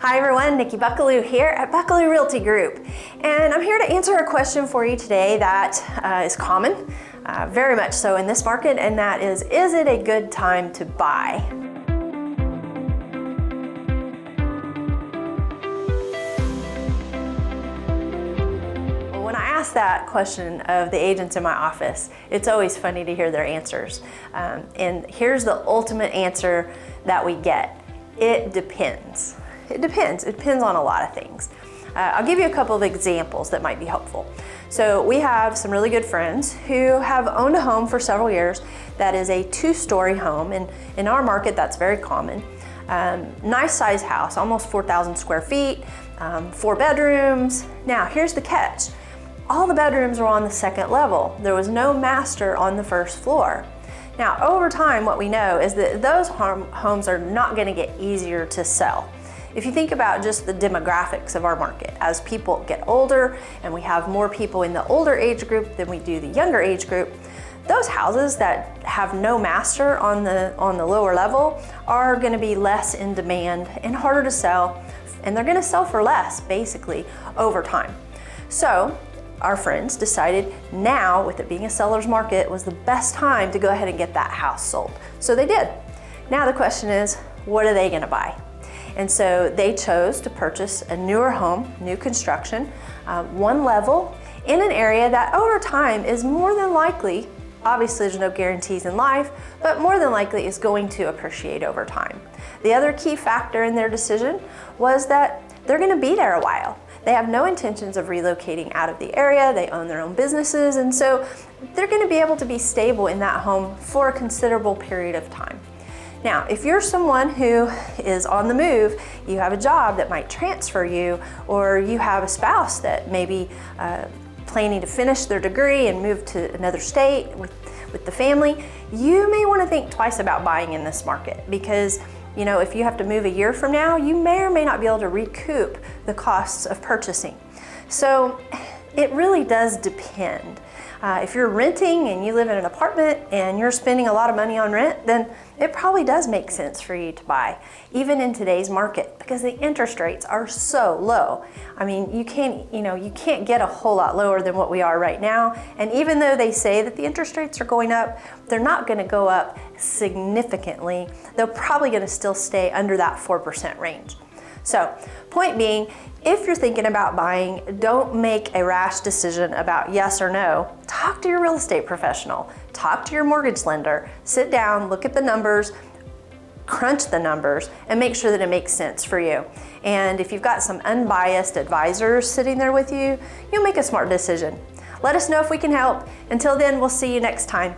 Hi everyone, Nikki Buckelew here at Buckelew Realty Group. And I'm here to answer a question for you today that is common, very much so in this market, and that is it a good time to buy? When I ask that question of the agents in my office, it's always funny to hear their answers. And here's the ultimate answer that we get. It depends. It depends. It depends on a lot of things. I'll give you a couple of examples that might be helpful. So we have some really good friends who have owned a home for several years that is a two-story home, and in our market that's very common. Nice size house, almost 4,000 square feet, 4 bedrooms. Now here's the catch. All the bedrooms are on the second level. There was no master on the first floor. Now over time what we know is that those homes are not going to get easier to sell. If you think about just the demographics of our market, as people get older and we have more people in the older age group than we do the younger age group, those houses that have no master on the lower level are going to be less in demand and harder to sell, and they're going to sell for less basically over time. So our friends decided now, with it being a seller's market, was the best time to go ahead and get that house sold. So they did. Now the question is, what are they going to buy? And so they chose to purchase a newer home, new construction, one level, in an area that over time is more than likely, obviously there's no guarantees in life, but more than likely is going to appreciate over time. The other key factor in their decision was that they're going to be there a while. They have no intentions of relocating out of the area. They own their own businesses, and so they're going to be able to be stable in that home for a considerable period of time. Now, if you're someone who is on the move, you have a job that might transfer you, or you have a spouse that may be planning to finish their degree and move to another state with the family, you may want to think twice about buying in this market, because if you have to move a year from now, you may or may not be able to recoup the costs of purchasing. So it really does depend. If you're renting and you live in an apartment and you're spending a lot of money on rent, then it probably does make sense for you to buy, even in today's market, because the interest rates are so low. I mean, you can't get a whole lot lower than what we are right now. And even though they say that the interest rates are going up, they're not going to go up significantly. They're probably going to still stay under that 4% range. So, point being, if you're thinking about buying, don't make a rash decision about yes or no. Talk to your real estate professional. Talk to your mortgage lender. Sit down, look at the numbers, crunch the numbers, and make sure that it makes sense for you. And if you've got some unbiased advisors sitting there with you, you'll make a smart decision. Let us know if we can help. Until then, we'll see you next time.